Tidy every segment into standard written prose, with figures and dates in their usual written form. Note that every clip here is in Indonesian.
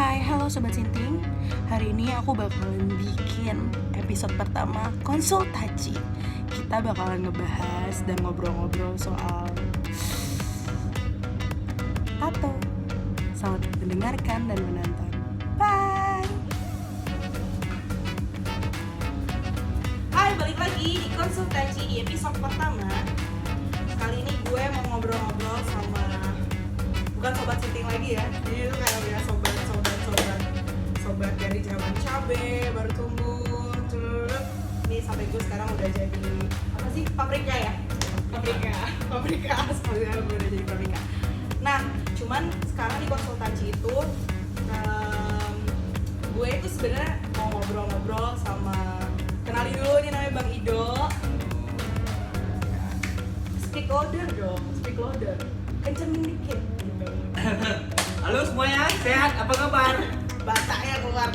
Hai, halo Sobat Sinting. Hari ini aku bakalan bikin episode pertama konsultasi. Kita bakalan ngebahas dan ngobrol-ngobrol soal tato. Selamat mendengarkan dan menonton. Bye. Hai, balik lagi di konsultasi di episode pertama. Kali ini gue mau ngobrol-ngobrol sama bukan sobat sinting lagi ya. Ini tuh kayak ya sobat dari zaman cabe baru tumbuh terus nih sampai gue sekarang udah jadi apa sih, paprika ya, paprika sekarang gue udah jadi paprika. Nah cuman sekarang di konsultasi itu gue itu sebenarnya mau ngobrol-ngobrol sama, kenali dulu nih, namanya Bang Ido. Speak louder, kencengin dikit gitu. Halo semuanya, sehat? Apa kabar? Bataknya keluar.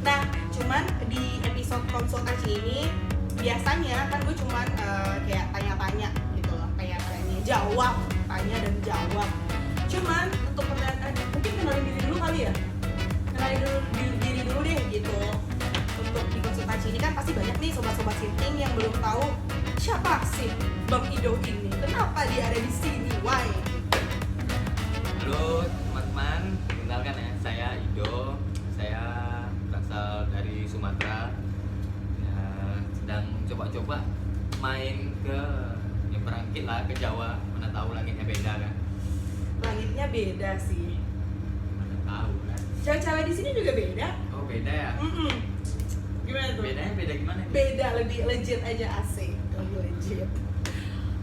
Nah, cuman di episode konsultasi ini biasanya kan gue cuman kayak tanya-tanya gitu loh, kayak tanya dan jawab. Cuman untuk pertanyaan mungkin kenalin diri dulu kali ya. Kenalin diri dulu deh gitu. Untuk di konsultasi ini kan pasti banyak nih sobat-sobat sinting yang belum tahu siapa sih Bang Ido ini. Kenapa dia ada di sini? Why? Halo teman-teman, kenalkan ya, saya Ido. Saya berasal dari Sumatera. Ya, sedang coba-coba main ke berangkit lah ke Jawa. Mana tahu langitnya beda kan? Langitnya beda sih. Mana tahu kan? Cewek-cewek di sini juga beda. Oh beda ya? Gimana tuh? Bedanya beda gimana? Beda, lebih legit aja, asik. Lebih legit.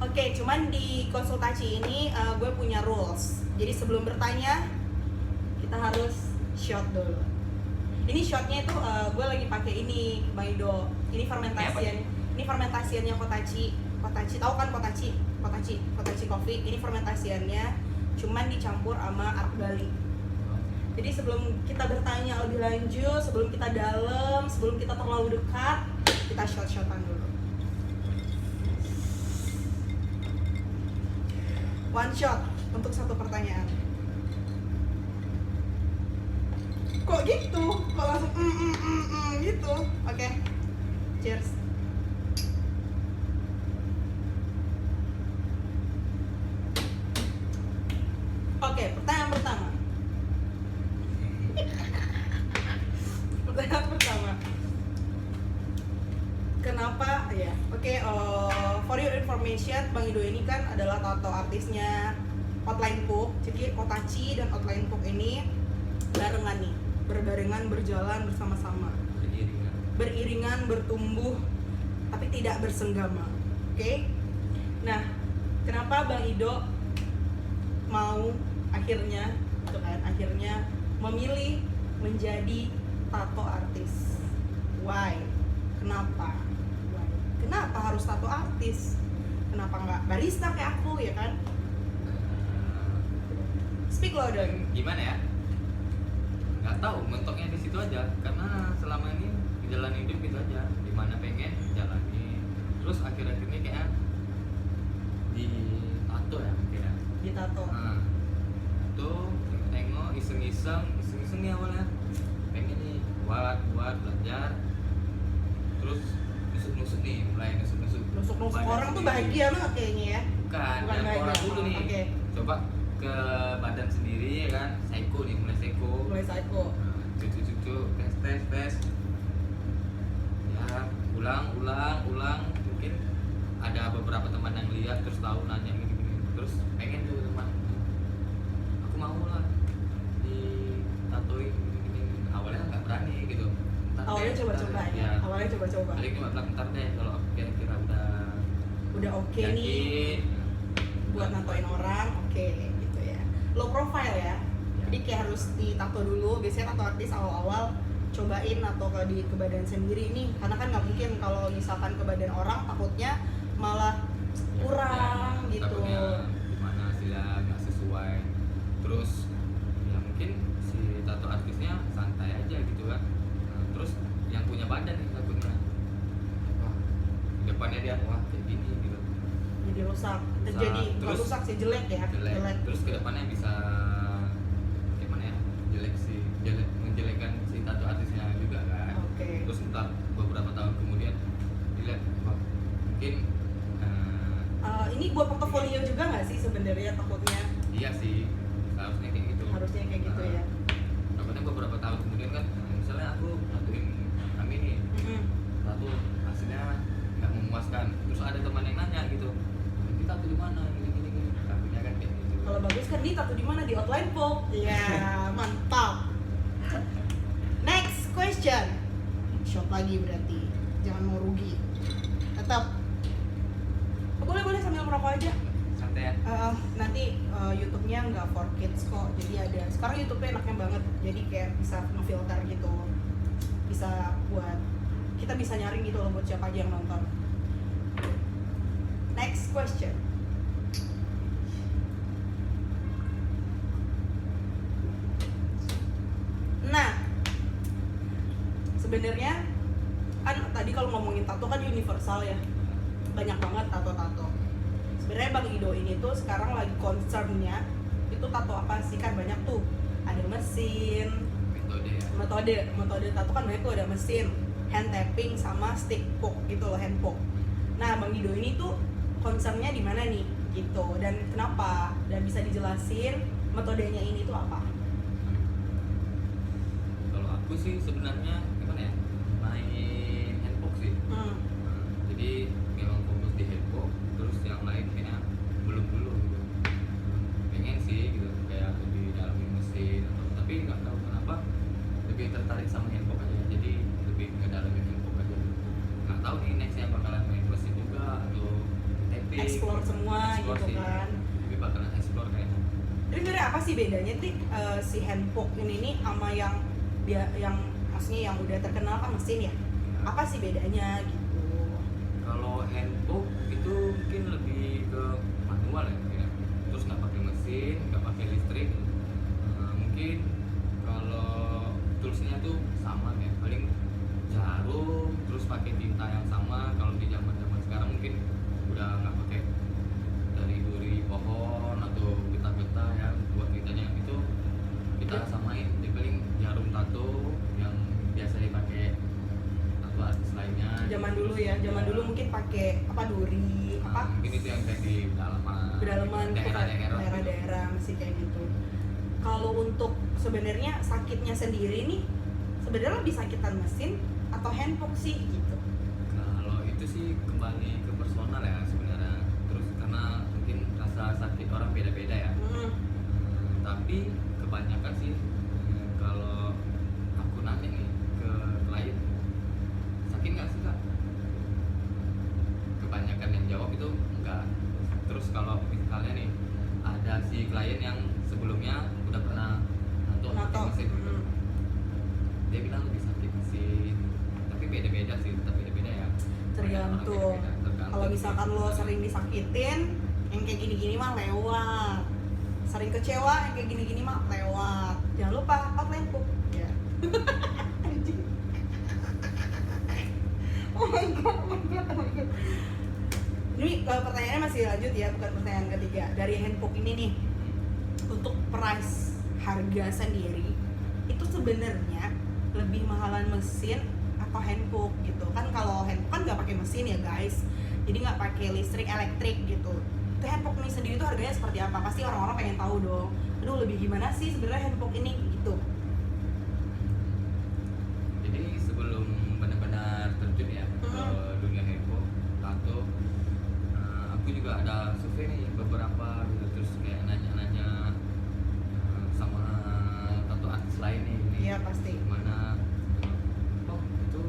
Oke, cuman di konsultasi ini gue punya rules. Jadi sebelum bertanya kita harus shot dulu. Ini shotnya itu gue lagi pakai ini Bang Ido. Ini fermentasiannya Kotachi. Tahu kan Kotachi coffee. Ini fermentasiannya cuman dicampur sama arak Bali. Jadi sebelum kita bertanya lebih lanjut, sebelum kita dalam, sebelum kita terlalu dekat, kita shot-shotan dulu. One shot untuk satu pertanyaan. Kok gitu? Kok langsung gitu? Oke. Cheers. Oke, pertanyaan pertama. Kenapa ya? For your information, Bang Ido ini kan adalah tato artisnya Outline Cook. Jadi Kotachi dan Outline Cook ini barengan nih, berbarengan, berjalan bersama-sama, beriringan, bertumbuh, tapi tidak bersenggama. Oke? Nah, kenapa Bang Ido mau akhirnya memilih menjadi tato artis? Why? Kenapa? Why? Kenapa harus tato artis? Kenapa nggak barista kayak aku, ya kan? Speak louder. Gimana ya? Nggak tahu, mentoknya di situ aja. Karena selama ini jalan hidup gitu aja. Dimana pengen jalani. Terus akhir-akhirnya kayak di tato ya kira. Di tato. Tuh tengok iseng-iseng nih awalnya. Pengen nih buat belajar. Terus nusuk nih, mulai nusuk Orang tuh bahagia banget kayaknya ya. Bukan bahagia. orang dulu nih. Okay. Coba ke badan sendiri ya kan, mulai psycho. Cucu tes. Ya, ulang. Mungkin ada beberapa teman yang lihat terus tahu nanya gini. Terus pengen tuh teman. Aku mau lah di tatoing gini. Awalnya nggak berani gitu. Awalnya coba-coba ya. Paling cuma bentar deh kalau kira-kira udah oke nih buat natoin orang, oke gitu ya. Low profile ya. Jadi kayak harus ditato dulu. Biasanya tato artis awal-awal cobain atau ke badan sendiri nih, karena kan nggak mungkin kalau misalkan ke badan orang takutnya malah kurang gitu. Takutnya gimana hasilnya nggak sesuai. Terus ya mungkin si tato artisnya santai aja gitu kan. Terus yang punya badan nih takutnya, wah di depannya dia wah kayak gini gitu. Jadi rusak. Jadi rusak sih, jelek ya. Terus kedepannya bisa gimana ya, jelek lagi berarti. Jangan mau rugi. Tetap. Boleh sambil merokok aja. Santai ya. Nanti YouTube-nya nggak for kids kok. Jadi ada. Sekarang YouTube-nya enaknya banget. Jadi kayak bisa ngefilter gitu. Bisa buat kita bisa nyaring gitu loh buat siapa aja yang nonton. Next question. Nah, sebenarnya kan tadi kalau ngomongin tato kan universal ya, banyak banget tato-tato. Sebenarnya Bang Ido ini tuh sekarang lagi concernnya itu tato apa sih, kan banyak tuh, ada mesin, metode tato kan banyak tuh, ada mesin, hand tapping sama stick poke gitu loh, hand poke. Nah Bang Ido ini tuh concernnya di mana nih gitu, dan kenapa, dan bisa dijelasin metodenya ini tuh apa? Kalau aku sih sebenarnya gimana ya, main handpoke sih. Jadi memang fokus di handpoke, terus yang lain kayaknya belum dulu gitu. Pengen sih gitu, kayak lebih dalamin mesin atau, tapi nggak tahu kenapa lebih tertarik sama handpoke aja. Jadi lebih ngedalamin handpoke aja. Nggak tahu nih nextnya bakalan main mesin juga atau tapping. Explore semua Explore gitu sih. kan. Tapi bakalan explore kayaknya. Jadi sebenarnya apa sih bedanya sih si handpoke ini nih sama yang dia yang maksudnya yang udah terkenal kan mesin ya? Apa sih bedanya gitu? Kalau handpoke itu mungkin lebih ke manual ya, terus nggak pakai mesin, nggak pakai listrik. Mungkin kalau toolsnya tuh sama ya, paling jarum, terus pakai tinta yang sama. Kalau di zaman sekarang mungkin udah nggak pakai dari duri pohon atau getah-getah ya buat tintanya, itu kita samain. Jadi paling jarum tato yang biasa dipakai tato artis lainnya. Zaman dulu ya, zaman dulu mungkin pakai apa, duri, apa? Mungkin itu yang kayak di Pedalaman daerah-daerah. daerah masih kayak gitu. Kalau untuk sebenarnya sakitnya sendiri nih, sebenarnya lebih sakitan mesin atau handpoke sih gitu? Kalau itu sih kembali ke personal ya sebenarnya. Terus karena mungkin rasa sakit orang beda-beda ya. Tapi kebanyakan sih kalau aku nanya nih ke klien, sakit nggak sih Kak? Kebanyakan yang jawab itu enggak. Terus kalau misalnya nih ada si klien yang sebelumnya udah pernah nato pakai mesin gitu, dia bilang lebih sakit mesin. Tapi beda-beda sih, tetap beda-beda ya. Tergantung. Kalau misalkan lo sih. sering disakitin, yang kayak gini-gini mah lewat. Sering kecewa, yang kayak gini-gini mah lewat. Jangan lupa out handpoke. Ya. Anjing. Oh my god. Ini pertanyaannya masih lanjut ya, bukan pertanyaan ketiga. Dari handpoke ini nih, untuk price harga sendiri itu sebenarnya lebih mahalan mesin atau handpoke gitu kan? Kalau handpoke kan nggak pakai mesin ya guys, jadi nggak pakai listrik elektrik gitu. Itu handpoke ini sendiri tuh harganya seperti apa? Pasti orang-orang pengen tahu dong. Aduh, lebih gimana sih sebenarnya handpoke ini gitu? Jadi sebelum benar-benar terjun ya ke dunia handpoke, tato, aku juga ada survei nih beberapa gitu, terus kayak nanya-nanya sama tato artis lain nih. Iya pasti. Mana, oh itu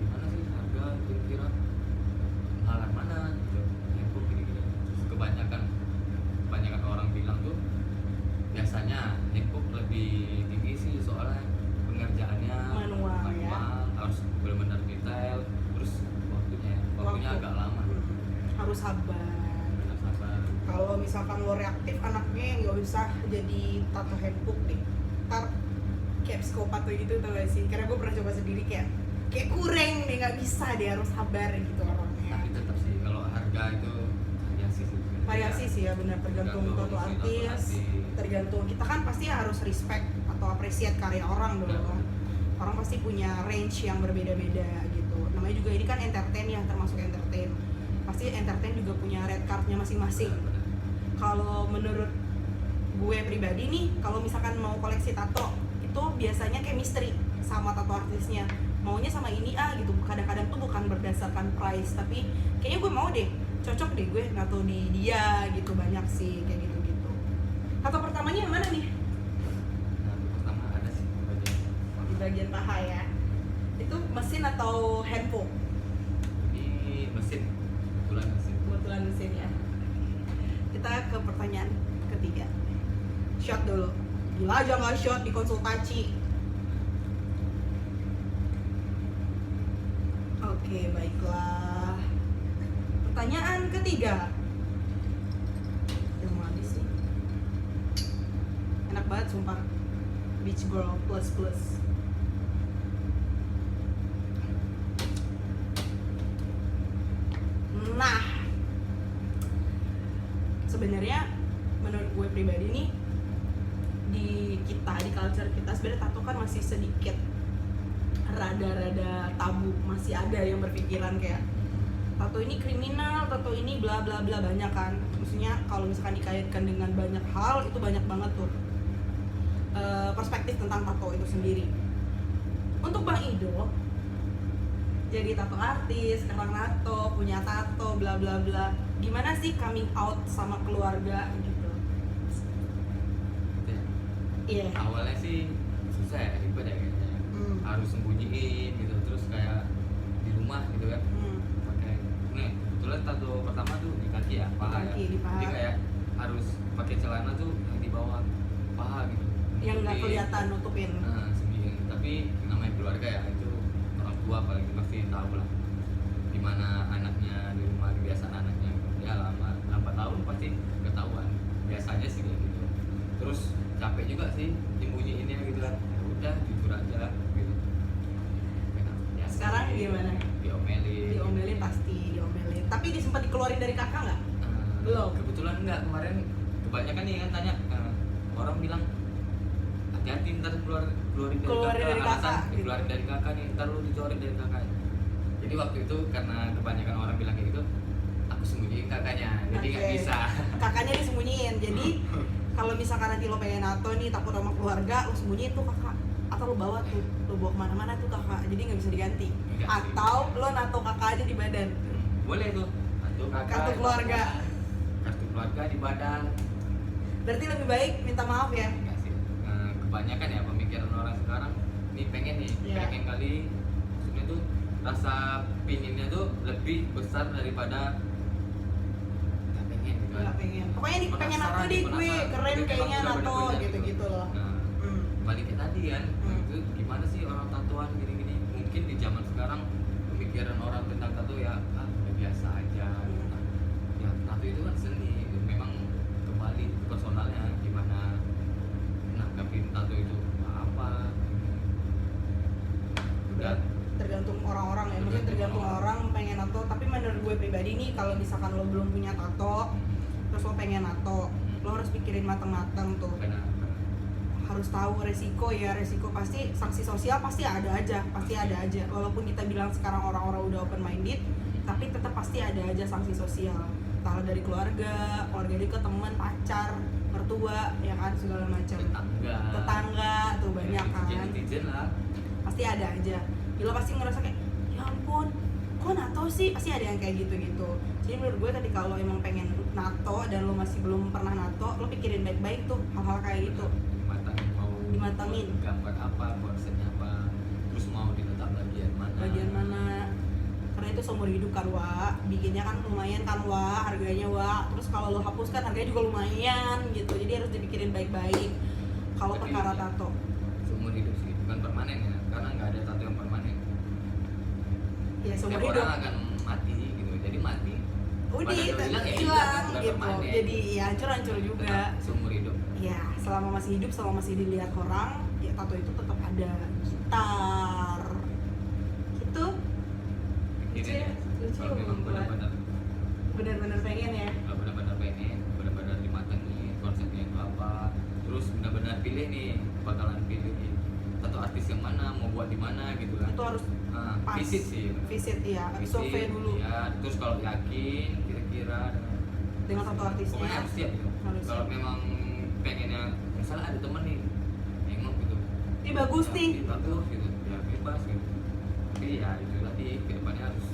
gimana sih harga kira-kira, mahalan mana gitu, handpoke gini-gini. Terus kebanyakan orang bilang tuh biasanya handpoke lebih tinggi sih, soalnya pengerjaannya Manual ya. harus benar-benar detail, terus waktunya agak lama. Harus sabar. Kalau misalkan lo reaktif anaknya, nggak usah jadi tato handpoke deh. Ntar kayak psikopat tuh gitu, tau gak sih? Karena gue pernah coba sendiri, kayak kurang deh, nggak bisa deh, harus sabar gitu orangnya. Tapi tetap sih kalau harga itu Variasi sih ya, benar, tergantung tato artis, tergantung kita kan pasti harus respect atau appreciate karya orang dong. Orang pasti punya range yang berbeda-beda gitu. Namanya juga ini kan entertain ya, termasuk entertain. Pasti entertain juga punya red cardnya masing-masing. Kalau menurut gue pribadi nih, kalau misalkan mau koleksi tato, itu biasanya chemistry sama tato artisnya. Maunya sama ini gitu. Kadang-kadang tuh bukan berdasarkan price, tapi kayaknya gue mau deh, cocok deh gue nato di dia gitu. Banyak sih kayak gitu-gitu. Tato pertamanya yang mana nih? Pertama ada sih Di bagian paha ya. Itu mesin atau handphone? Ini mesin, Kebetulan mesin ya. Kita ke pertanyaan ketiga. Shot dulu. Gila aja nggak shot di konsultasi. Oke, baiklah. Pertanyaan ketiga. Udah mau habis nih. Enak banget sumpah. Beach Girl plus. Nah, sebenarnya menurut gue pribadi nih, di culture kita sebenarnya tato kan masih sedikit rada tabu, masih ada yang berpikiran kayak tato ini kriminal, tato ini bla bla bla, banyak kan. Maksudnya kalau misalkan dikaitkan dengan banyak hal, itu banyak banget tuh perspektif tentang tato itu sendiri. Untuk Bang Ido, jadi tato artis, sekarang tato, punya tato, bla bla bla. Gimana sih coming out sama keluarga gitu? Iya. Awalnya sih susah ya, ribet ya kayaknya. Harus sembunyiin gitu, terus kayak di rumah gitu kan. Pakai nih, kebetulan tato pertama tuh di kaki ya, paha ya. Di paha. Jadi kayak harus pakai celana tuh yang di bawah paha gitu. Yang nggak kelihatan, nutupin. Nah, sembunyiin. Tapi namanya keluarga ya, itu orang tua paling pasti tahu lah gimana anaknya di rumah, kebiasaan anaknya. Ya lama lambat tahun pasti ketahuan. Biasanya sih kayak gitu. Terus capek juga sih nyembunyiinnya gitu kan. Ya udah jujur aja gitu. Ya, Sekarang sih, gimana? Diomelin Pasti diomelin. Tapi sempat dikeluarin dari kakak nggak? Belum. Kebetulan enggak, kemarin kebanyakan nih kan tanya, orang bilang hati-hati ntar keluarin dari kakak, gitu. dikeluarin dari kakak nih, ntar lu dicoret dari kakak. Jadi waktu itu karena kebanyakan orang bilang kayak gitu, aku sembunyiin kakaknya, jadi nggak bisa. Kakaknya disembunyiin. Jadi kalau misalkan nanti lo pengen nato nih, takut sama keluarga, lo sembunyiin tuh kakak, atau lo bawa kemana-mana tuh kakak, jadi nggak bisa diganti. Enggak sih. Atau lo nato kakak aja di badan. Boleh tuh, Kartu keluarga. Kartu keluarga di badan. Berarti lebih baik minta maaf ya. Enggak sih. Kebanyakan ya pemikiran orang sekarang, nih pengen Iya. kali, maksudnya tuh rasa pinginnya tuh lebih besar daripada nggak pengen gitu kan. Nggak pengen. Pokoknya pengen Penasaran nato nih, deh gue, penasaran. keren Tapi kayaknya memang udah nato bener-bener gitu-gitu loh. Nah, balik ke tadi kan, itu gimana sih orang tatoan gini-gini? Mungkin di zaman sekarang pemikiran orang tentang tato ya udah biasa aja. Ya tato itu kan seni, memang kembali personalnya gimana nanggapin tato itu apa. Udah Tergantung orang-orang ya, maksudnya tergantung orang pengen nato. Tapi menurut gue pribadi nih, kalau misalkan lo belum punya tato, terus lo pengen nato, lo harus pikirin matang-matang tuh. benar. Harus tahu resiko pasti, sanksi sosial pasti ada aja. Walaupun kita bilang sekarang orang-orang udah open minded, tapi tetap pasti ada aja sanksi sosial. Entah dari keluarga dekat, teman, pacar, mertua, ya kan, segala macam. Tetangga tuh banyak kan. Netizen lah. Pasti ada aja. Lo pasti ngerasa kayak, ya ampun, kok nato sih? Pasti ada yang kayak gitu-gitu. Jadi menurut gue tadi kalau emang pengen nato dan lo masih belum pernah nato, lo pikirin baik-baik tuh hal-hal kayak gitu. Dimatangin. Gambar apa, konsepnya apa, terus mau diletak bagian mana. Karena itu seumur hidup kan, Wak. Bikinnya kan lumayan kan, Wak, harganya, Wak. Terus kalau lo hapus kan harganya juga lumayan gitu. Jadi harus dipikirin baik-baik kalau Tapi perkara ya, tato. seumur hidup sih, bukan permanen ya, karena nggak ada tato yang permanen. Ya seumur Setiap hidup. orang akan mati gitu, jadi mati. Udah Badan lo hilang bukan gitu. permanen. Jadi ya hancur-hancur juga. Tetap seumur hidup. Ya, selama masih hidup, selama masih dilihat orang, ya tato itu tetap ada. Gitar. Gitu. Lucu ya, lucu kalau memang buat- benar-benar pengen ya. kalau benar-benar pengen, benar-benar dimatengin konsepnya itu apa, terus benar-benar pilih nih, bakalan pilih nih tato artis yang mana, mau buat di mana gitu kan. Itu harus pas. Visit sih. Visit ya, Visit, survei dulu. ya, terus kalau yakin kira-kira Dengan tato artisnya. pokoknya harus siap gitu. Harus Kalau siap. memang pengennya, misalnya ada temen nih nengok gitu, Ini bagus ya, nih. ini bagus gitu, ya bebas gitu. Tapi ya itu tadi, kedepannya harus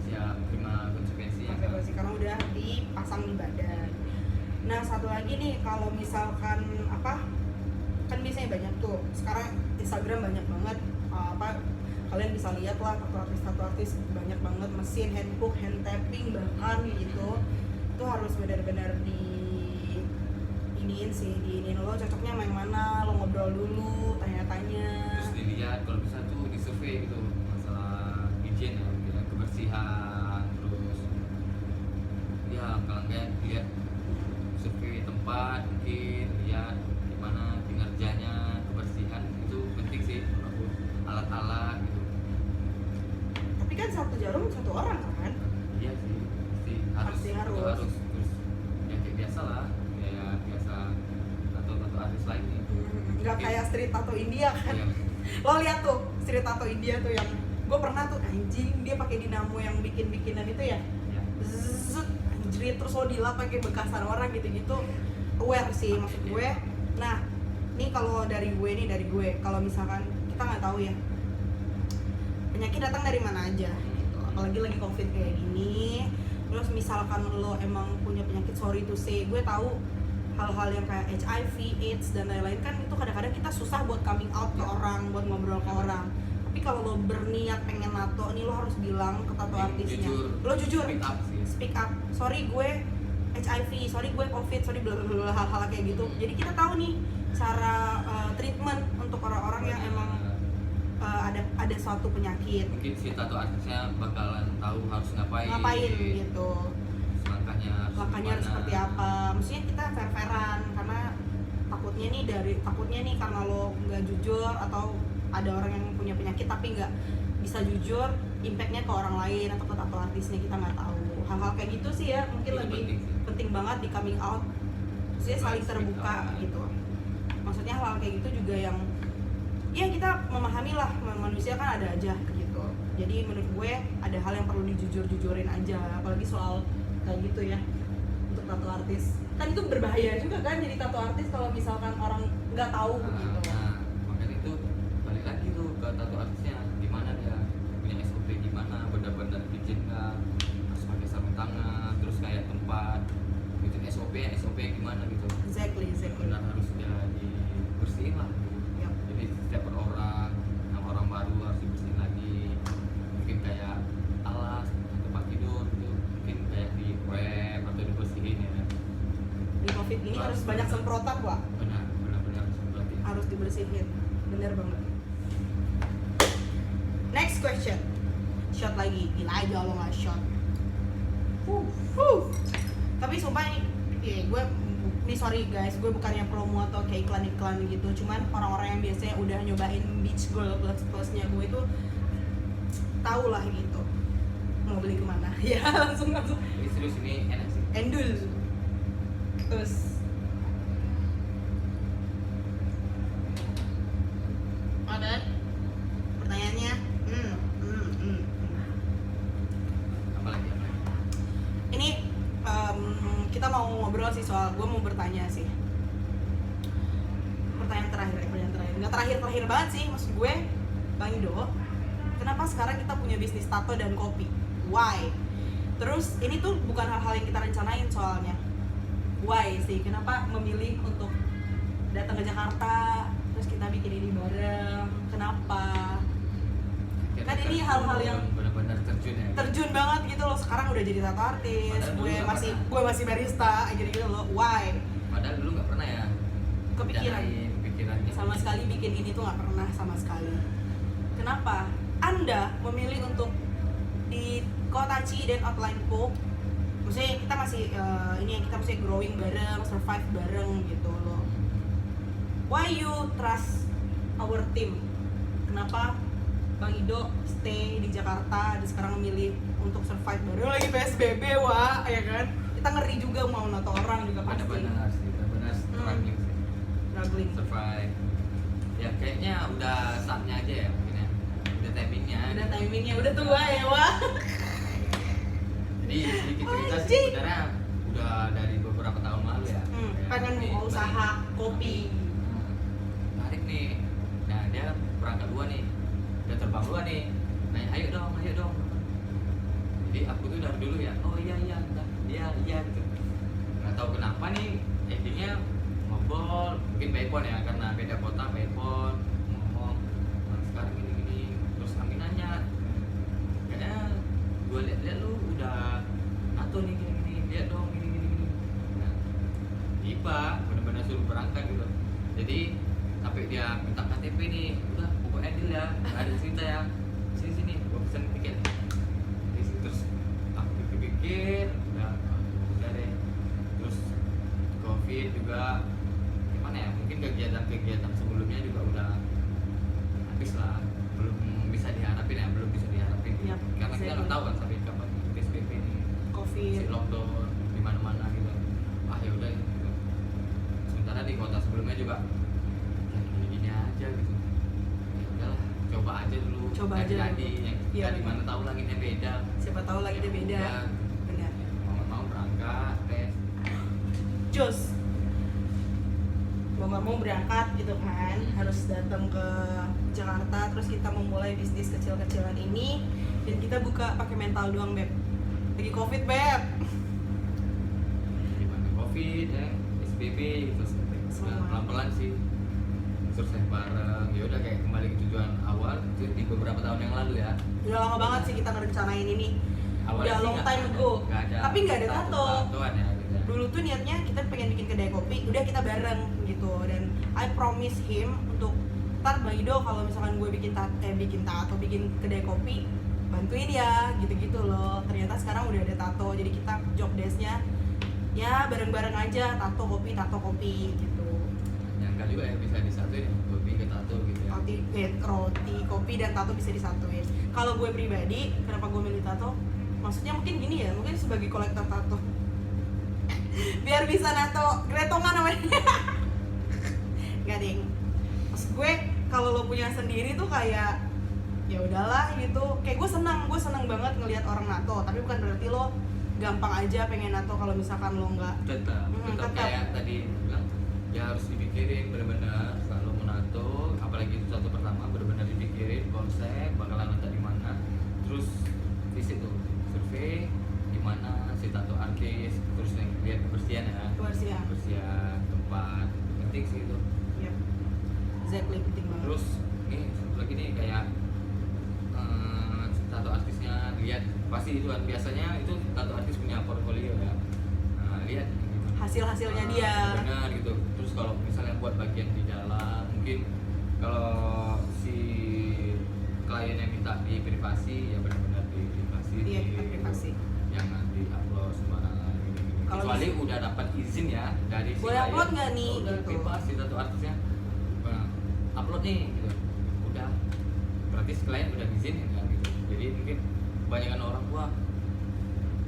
siap terima konsekuensinya. Konsekuensi karena udah dipasang di badan. Nah, satu lagi nih, kalau misalkan kan biasanya banyak tuh. Sekarang Instagram banyak banget kalian bisa lihat lah tato artis banyak banget mesin hand hook, hand tapping bahkan gitu. Itu harus benar-benar diiniin lo cocoknya yang mana, lo ngobrol dulu, tanya-tanya. Terus dilihat kalau bisa tuh di survei gitu masalah hygiene ya, kebersihan, terus ya kalau kayak lihat survei tempat, mungkin lihat gimana kinerjanya, kebersihan itu penting sih, alat-alat gitu. Tapi kan satu jarum satu orang kan? Iya sih, pasti harus. Terus ya kayak biasa lah, kayak biasa tato artis lain nih. Nggak kayak street tato India kan? Iya. Lo lihat tuh street tato India tuh yang gue pernah tuh anjing, dia pakai dinamo yang bikinan itu ya. Ya. Zzz, anjrit, terus lo dilap pakai bekasan orang gitu-gitu. Aware sih maksud gue. Nah, nih kalau dari gue kalau misalkan kita nggak tahu ya penyakit datang dari mana aja gitu. Apalagi lagi covid kayak gini. Terus misalkan lo emang punya penyakit, sorry to say, gue tahu hal-hal yang kayak HIV, AIDS dan lain-lain kan itu kadang-kadang kita susah buat coming out ke orang, buat ngobrol ke orang. Tapi kalau lo berniat pengen nato nih, lo harus bilang ke tato artisnya. Lo jujur, speak up. Sorry gue HIV, sorry gue COVID, sorry bla bla bla, hal-hal kayak gitu. Jadi kita tahu nih cara treatment untuk orang-orang yang emang ada suatu penyakit. Mungkin si tato artisnya bakalan tahu harus ngapain gitu. Langkahnya harus seperti apa. Maksudnya kita fair-fairan karena takutnya nih karena lo nggak jujur atau ada orang yang punya penyakit tapi nggak bisa jujur, impactnya ke orang lain atau ke tato artisnya kita nggak tahu. Hal-hal kayak gitu sih ya mungkin itu lebih penting banget di coming out. Maksudnya saling terbuka gitu. Maksudnya hal-hal kayak gitu juga yang ya kita memahami lah, manusia kan ada aja gitu. Jadi menurut gue ada hal yang perlu dijujur-jujurin aja, apalagi soal kayak gitu ya untuk tato artis. Kan itu berbahaya juga kan jadi tato artis kalau misalkan orang nggak tahu gitu. Nah, makanya itu balik lagi tuh ke tato artisnya, gimana dia punya SOP, gimana benar-benar izin nggak, harus pakai sarung tangan, terus kayak tempat gitu SOP gimana gitu. Exactly. Benar harus dia dibersihin lah. Yep. Jadi setiap orang baru harus dibersihin lagi. Mungkin kayak alas tempat tidur gitu, mungkin kayak di web atau dibersihin ya. Di covid ini harus banyak semprotan Pak. Benar semprotin. Harus dibersihin, bener banget. Next question. Shot lagi, gila aja lo nggak shot. Tapi sumpah ini sorry guys, gue bukannya promo atau kayak iklan gitu. Cuman orang-orang yang biasanya udah nyobain beach gold plus-plusnya gue itu tahu lah gitu mau beli kemana. Ya langsung. Ini serius, ini enak sih. Endul. Terus ada pertanyaannya? Apa lagi? Ini kita mau ngobrol sih soal, gue mau bertanya sih. Pertanyaan terakhir. Nggak terakhir banget sih, maksud gue, Bang Ido, kenapa sekarang kita punya bisnis tato dan kopi? Why? Terus ini tuh bukan hal-hal yang kita rencanain soalnya. Why sih? Kenapa memilih untuk datang ke Jakarta, terus kita bikin ini bareng? Kenapa? Kan ini hal-hal yang benar-benar terjun banget gitu loh. Sekarang udah jadi tato artis, gue masih barista gitu loh. Why? Padahal dulu nggak pernah ya pikirannya sama sekali bikin ini tuh nggak pernah sama sekali. Kenapa Anda memilih untuk di Kotachi dan Outline Co? Maksudnya kita masih kita masih growing bareng, survive bareng gitu loh. Why you trust our team? Kenapa Bang Ido stay di Jakarta dan sekarang memilih untuk survive bareng lagi PSBB ya kan? Kita ngeri juga mau nato orang juga pasti. Benar struggling survive. Ya kayaknya udah saatnya aja ya mungkin ya. Udah timingnya udah tua ya Wah. Jadi sedikit cerita sih sebenarnya udah dari beberapa tahun lalu ya. Pengen mau usaha kopi. Menarik nih. Nah dia berangkat dua nih, udah terbang dua nih. Nanya ayo dong. Jadi aku tuh dari dulu ya, oh iya gitu. Nggak tahu kenapa nih endingnya ngobrol mungkin by phone ya, karena beda kota by phone ngomong, nah, sekarang gini terus kami nanya kayaknya gue liat lu udah nato nih gini lihat dong gini. Nah tiba benar-benar suruh berangkat gitu, jadi sampai dia minta KTP nih, udah pokoknya deal ya, nggak ada cerita ya, sini gue pesen tiket. Terus aku pikir udah deh. Terus COVID juga gimana ya, mungkin kegiatan sebelumnya juga udah habis lah, belum bisa diharapin Yap, karena kita nggak tahu kan sampai kapan PSBB ini, COVID, si lockdown di mana-mana gitu. Ya udah gitu. Sementara di kota sebelumnya juga ya gini aja gitu, ya udahlah coba aja dulu, jadi Iya, di mana tahu langitnya beda, siapa tahu lagi dia beda. Ya, Benar. mau berangkat tes Jos, mau nggak mau berangkat gitu kan, harus datang ke Jakarta, terus kita memulai bisnis kecil-kecilan ini, dan kita buka pakai mental doang, Beb. Lagi COVID, Beb. gimana COVID ya, SBB terus Semua. pelan-pelan sih sukses bareng, ya udah kayak kembali ke tujuan awal itu di beberapa tahun yang lalu ya. Udah lama banget sih kita ngerencanain ini. Awalnya Udah sih long nggak time ada- ago. nggak ada Tapi nggak ada tato. tatoan ya gitu ya. Dulu tuh niatnya kita pengen bikin kedai kopi, udah kita bareng gitu. Dan I promise him untuk ntar Bang Ido kalau misalkan gue bikin kedai kopi, bantuin ya, gitu-gitu loh. Ternyata sekarang udah ada tato, jadi kita job desk-nya ya bareng-bareng aja, tato kopi gitu. Nyangka juga ya bisa disatuin lebih ke tato gitu ya. Roti, kopi dan tato bisa disatuin. Kalau gue pribadi, kenapa gue milih tato? Maksudnya mungkin gini ya, mungkin sebagai kolektor tato. Biar bisa nato gretongan namanya. Gak ding. Maksud gue kalau lo punya sendiri tuh kayak ya udahlah gitu. Kayak gue senang banget ngelihat orang nato, tapi bukan berarti lo gampang aja pengen nato kalau misalkan lo nggak. Tetap tetap. kayak tadi bilang ya harus dipikirin benar-benar kalau menato, apalagi itu satu pertama benar-benar dipikirin konsep bakalan letak di mana, terus visit tuh survei di mana si tato artis, terus lihat kebersihan ya, kebersihan tempat penting sih itu. Yep. Exactly, penting banget. Terus nih satu lagi nih kayak tato artisnya lihat pasti itu kan biasanya itu tato artis punya portfolio ya, nah, lihat Hasil-hasilnya dia. benar gitu. Terus kalau misalnya buat bagian di dalam, mungkin kalau si klien yang minta di privasi ya benar-benar di privasi. Iya, kita privasi. Jangan di upload sembarangan gini-gini. Kalau Kecuali bisa- udah dapat izin ya dari si Boleh klien. upload nggak nih, Oh, udah gitu. bebas si tato artisnya. Nah, upload nih gitu. Udah. Berarti si klien udah izinin kan gitu. Jadi mungkin kebanyakan orang wah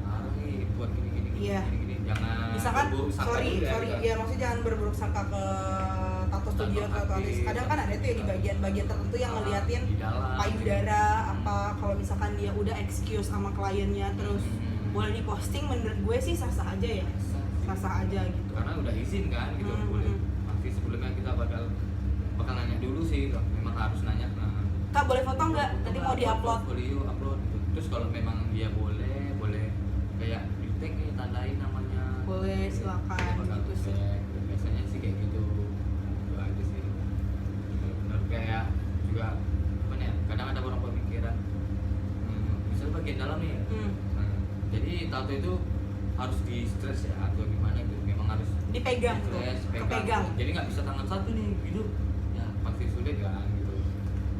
parah nih buat gini-gini Iya. gini-gini. Jangan Misalkan berburuk sangka sorry dulu ya gitu. maksudnya jangan berburuk sangka ke tato studio atau tato artis. Kadang kan ada tuh ya di bagian-bagian tertentu yang ngeliatin di dalam, payudara apa, kalau misalkan dia udah excuse sama kliennya terus boleh diposting, menurut gue sih sah-sah aja ya, sah-sah aja gitu. karena udah izin kan gitu. Hmm, Boleh hmm. nanti sebelumnya kita bakal nanya dulu sih, memang harus nanya. Kak boleh foto nggak? Nanti mau diupload. Portfolio upload gitu. Terus kalau memang dia boleh kayak di tag nih, tandain namanya. Boleh, silakan, Bakal gitu sih. tag. Biasanya sih kayak gitu. Itu aja sih. Benar kayak juga apa ya? Kadang ada orang pemikiran misalnya bagian dalam nih. Nah, jadi tato itu harus di stretch ya atau gimana gitu. Memang harus Dipegang tuh, di-stretch, kepegang. Jadi nggak bisa tangan satu nih gitu. Ya pasti sulit kan gitu.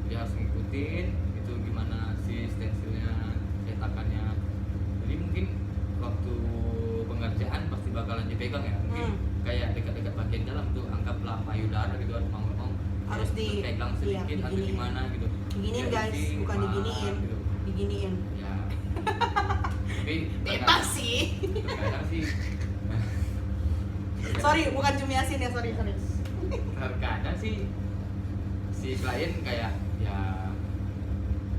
Dia harus ngikutin itu gimana si stensilnya, cetakannya. Jadi mungkin waktu pengerjaan pasti bakalan dipegang ya. Mungkin kayak dekat-dekat bagian dalam tuh anggaplah payudara gitu kan, mau Harus dipegang iya, sedikit atau diginiin. gimana gitu. Diginiin Biar guys, isi, bukan pas, diginiin. gitu. Diginiin. Ya. Tapi Bebas sih. terkadang sih Sorry, bukan Jumiasin ya, sorry. terkadang sih si klien kayak ya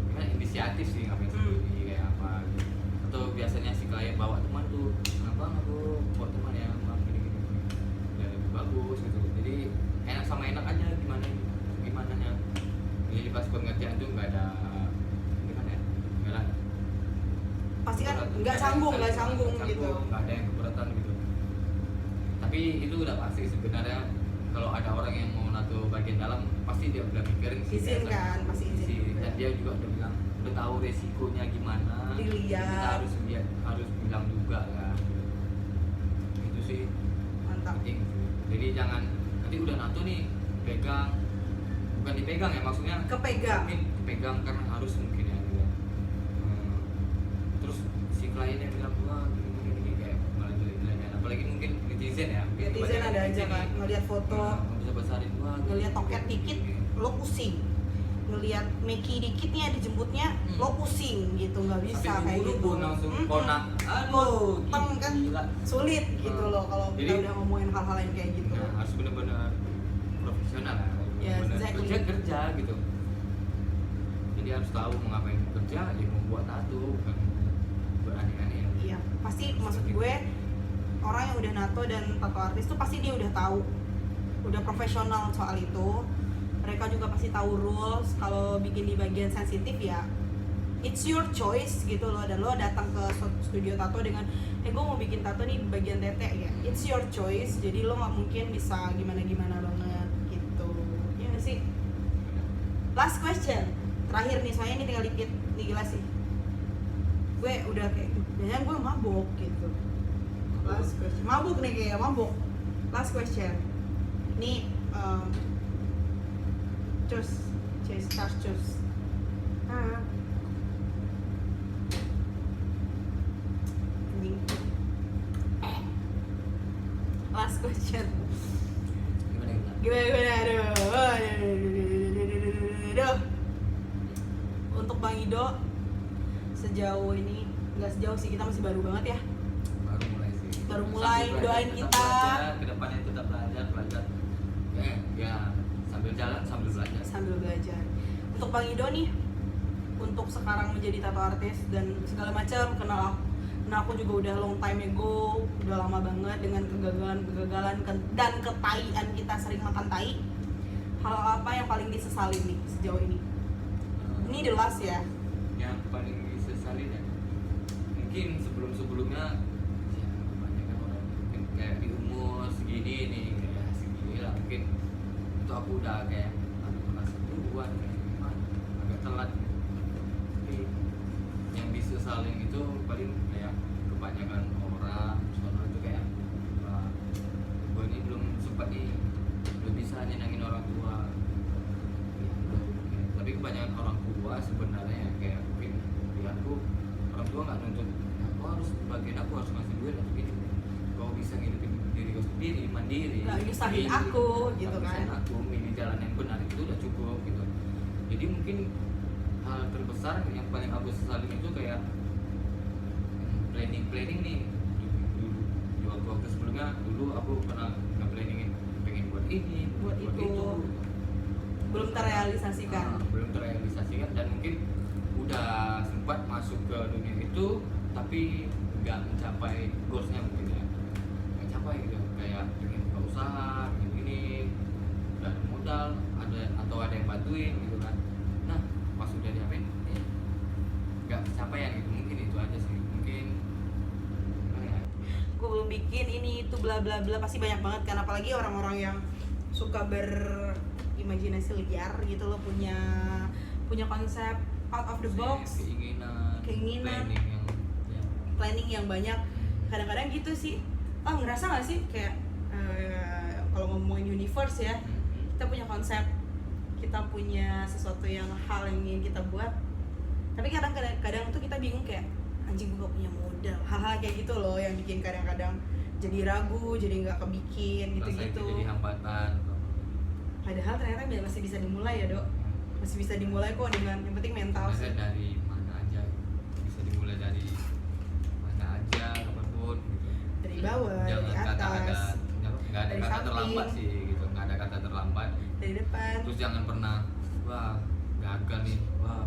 gimana inisiatif sih ngapain sendiri kayak apa gitu. Atau biasanya si klien bawa teman tuh, bang aku buat teman ya bang gini ya lebih bagus gitu. Jadi enak sama enak aja gimana nya. Jadi pas pengerjaan tuh nggak ada gimana ya, nggak ada Pasti kan nggak sanggung gitu. nggak ada yang keberatan gitu. Tapi itu udah pasti sebenarnya kalau ada orang yang mau nato bagian dalam pasti dia udah mikirin sih, izin kan, pasti izin. dan dia juga udah bilang udah tahu resikonya gimana, dilihat, kita harus bilang juga kan, itu sih mantap. penting. Jadi jangan nanti udah nato nih pegang, bukan dipegang ya maksudnya, kepegang, mungkin dipegang karena harus mungkin ya gitu. Terus si kliennya bilang wah gini kayak malah jelek-jelekan, apalagi mungkin netizen ya, netizen ada aja kan ngelihat foto, bisa besarin wah ngelihat toket dikit lo pusing, ngelihat Meki dikit nih dijemputnya lo pusing gitu, nggak bisa kayak gitu. Langsung konak, aduh kan gila. sulit gitu loh kalau kita Jadi, udah ngomongin hal-hal yang kayak gitu. Nah, harus benar-benar profesional lah, Yes, benar-benar exactly. kerja gitu. Jadi harus tahu mau ngapain kerja, ya mau buat tato bukan berani-ani. Iya, pasti maksud gue orang yang udah nato dan tato artis tuh pasti dia udah tahu, udah profesional soal itu. Mereka juga pasti tahu rules. Kalau bikin di bagian sensitif ya it's your choice gitu loh, dan lo datang ke studio tato dengan gue mau bikin tato nih bagian tete ya, it's your choice. Jadi lo nggak mungkin bisa gimana-gimana banget gitu ya nggak sih. Last question terakhir nih, soalnya ini tinggal dikit nih, gila sih gue udah kayak biasanya gue mabok gitu. Last question, mabuk nih kayak mabuk. Last question ini cus last question. Gimana aduh. Untuk Bang Ido sejauh ini, nggak sejauh sih, kita masih baru banget ya, baru mulai doain kita kedepannya tetap belajar ya sambil jalan sambil belajar. Untuk Bang Ido nih, untuk sekarang menjadi tato artis dan segala macam, kenal aku juga udah long time ago, udah lama banget dengan kegagalan dan ketaian kita, sering makan tai. Hal apa yang paling disesalin nih sejauh ini? Ini the last ya. Yang paling disesalin ya mungkin sebelumnya ya kebanyakan orang mungkin kayak di umur segini nih, kayak segini lah mungkin itu aku udah kayak merasa duluan kayak gimana, agak telat. Tapi yang disesalin itu paling kayak kebanyakan orang itu kayak gue ini belum sempat nih, belum bisa nyenangin orang tua ya, tapi kebanyakan orang tua sebenarnya kayak mungkin pilihanku, orang tua nggak nuntut aku harus bagian, aku harus ngasih duit atau gini, kau bisa ngidupin diri kau sendiri, mandiri, nggak nyusahin aku gitu kan, aku milih jalan yang benar itu udah cukup gitu. Jadi mungkin hal terbesar yang paling aku sesalin itu kayak planning nih. Di waktu sebelumnya dulu aku pernah nge-planningin pengen buat ini, buat itu, belum terrealisasikan. Belum terrealisasikan, dan mungkin udah sempat masuk ke dunia itu tapi nggak mencapai goalsnya, mungkin ya nggak capai gitu, kayak pengen buka usaha gini dan modal ada yang bantuin gitu kan. Nah pas udah diapain nggak kecapean gitu, mungkin itu aja sih. Mungkin gue belum bikin ini itu bla bla bla, pasti banyak banget kan, apalagi orang-orang yang suka berimajinasi liar gitu loh, punya konsep out of the box, keinginan planning yang banyak. Kadang-kadang gitu sih. Ngerasa nggak sih kayak kalau ngomongin universe ya, kita punya konsep, kita punya sesuatu yang hal yang ingin kita buat, tapi kadang tuh kita bingung kayak anjing gue gak punya modal, hal-hal kayak gitu loh yang bikin kadang-kadang jadi ragu, jadi nggak kebikin gitu-gitu. Jadi hambatan. Padahal ternyata masih bisa dimulai ya Dok, masih bisa dimulai kok, dengan yang penting mental sih. Dari mana aja, bisa dimulai dari mana aja, kapanpun gitu. Dari bawah, dari atas, nggak ada dari kata samping, terlambat sih gitu, nggak ada kata terlambat. dari depan. Terus jangan pernah wah gagal nih, wah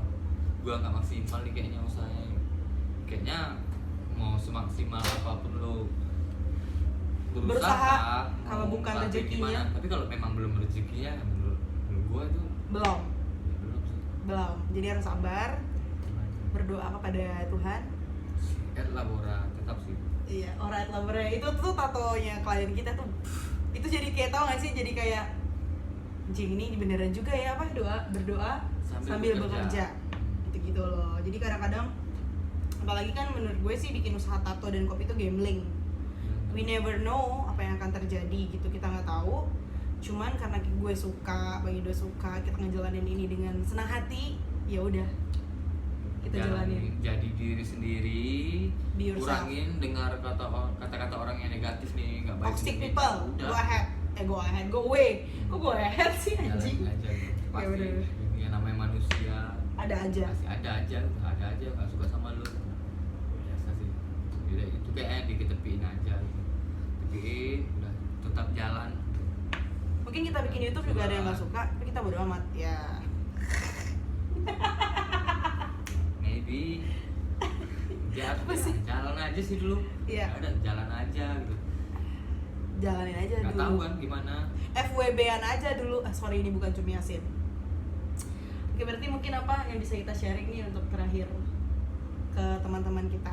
gua nggak maksimal nih kayaknya usahanya. Kayaknya mau semaksimal apapun lo berusaha, kalau bukan rezekinya. Tapi kalau memang belum rezekinya, menurut gua itu belum sih. belum. Jadi harus sabar, berdoa kepada Tuhan. Et labora tetap sih. Iya, alright labora itu tuh tatonya klien kita tuh Itu jadi kayak, tau gak sih, jadi kayak anjing ini beneran juga ya apa, berdoa sambil bekerja gitu-gitu loh. Jadi kadang-kadang, apalagi kan menurut gue sih bikin usaha tato dan kopi itu gambling. We never know apa yang akan terjadi gitu, kita nggak tahu. Cuman karena gue suka, Bang Ido suka, kita ngejalanin ini dengan senang hati, ya udah kita jalanin. Jadi diri sendiri, Be yourself. kurangin dengar kata-kata orang yang negatif nih, nggak baik. Toxic nih. people, Udah. go ahead, go away. Kok go ahead sih Jalan anjing? aja gitu. Ya Pasti udah. yang namanya manusia Ada aja. pasti ada aja nggak suka sama lu, biasa sih. Udah, itu kayaknya diketepiin aja gitu. Tepiin, udah tetap jalan. Mungkin kita bikin YouTube juga ada yang nggak suka, tapi kita bodo amat ya. Maybe ya, Apa sih? jalan aja sih dulu. Iya. Ada jalan aja gitu. Jalanin aja Nggak dulu. tahu kan gimana. FWB-an aja dulu. Sorry, ini bukan cumi asin. Oke, berarti mungkin apa yang bisa kita sharing nih untuk terakhir ke teman-teman kita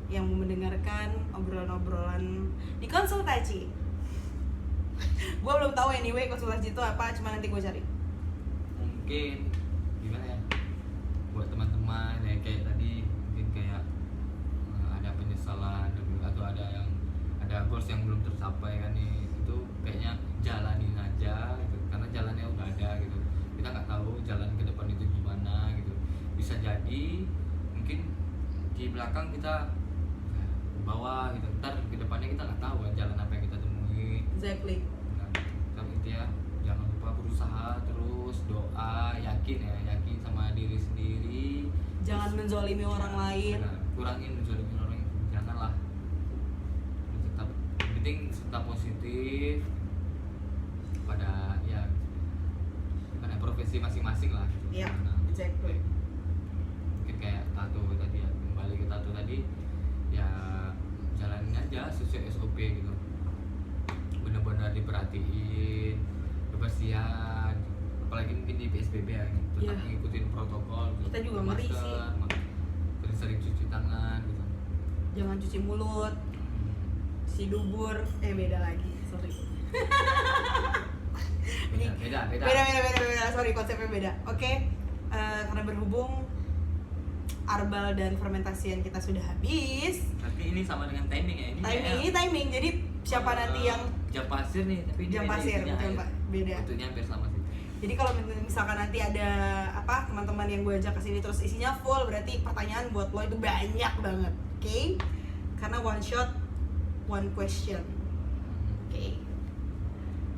yang mau mendengarkan obrolan-obrolan di konsultasi. Gue belum tahu anyway konsultasi itu apa, cuma nanti gue cari. Mungkin gimana ya, buat teman-teman ya kayak tadi, mungkin kayak ada penyesalan atau ada goals yang belum tercapai kan nih, itu kayaknya jalanin aja gitu, karena jalannya udah ada gitu. Kita nggak tahu jalan ke depan itu gimana gitu. Bisa jadi mungkin di belakang kita ke bawah gitu, ntar ke depannya kita nggak tahu kan jalan apa yang kita temui. Exactly. Nah, tapi intinya jangan lupa berusaha terus, doa, yakin sama diri sendiri. Jangan Terus, menzolimi orang lain. benar, kurangin menzolimi orang, janganlah. Tetap, yang penting tetap positif pada ya karena profesi masing-masing lah gitu. Iya, Nah, exactly. mungkin kayak tato tadi ya, kembali ke tato tadi ya, jalanin aja sesuai SOP gitu, benar-benar diperhatiin kebersihan, apalagi mungkin di PSBB ya, tetap Iya. ngikutin protokol gitu. Kita juga ngeri sih. Sering cuci tangan gitu. Jangan cuci mulut, si dubur, beda lagi, sorry. Beda, sorry, konsepnya beda. Oke, karena berhubung arbal dan fermentasian kita sudah habis. Nanti ini sama dengan timing ya, Ini timing, jadi siapa nanti yang jam pasir nih, tapi jam pasir, betul Pak, beda. Waktunya hampir sama sih. Jadi kalau misalkan nanti ada apa teman-teman yang gue ajak ke sini terus isinya full, berarti pertanyaan buat lo itu banyak banget, oke? Karena one shot, one question, oke?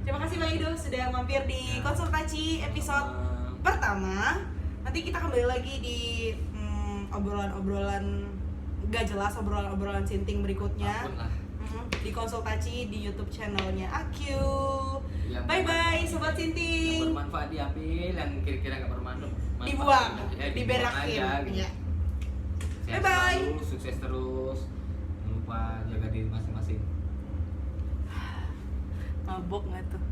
Terima kasih Bang Ido sudah mampir di Ya. konsultasi episode pertama. Nanti kita kembali lagi di obrolan-obrolan gak jelas, obrolan-obrolan sinting berikutnya. Apapun lah. Di konsultasi di YouTube channelnya Aku. Yang Bye bye sobat Yang sinting. bermanfaat diambil, yang kira-kira nggak bermanfaat Dibuang, ya, dibuang diberakin. aja, gitu. Iya. Sehat Bye-bye. selalu, sukses terus. Jangan lupa jaga diri masing-masing. Mabok nggak tuh?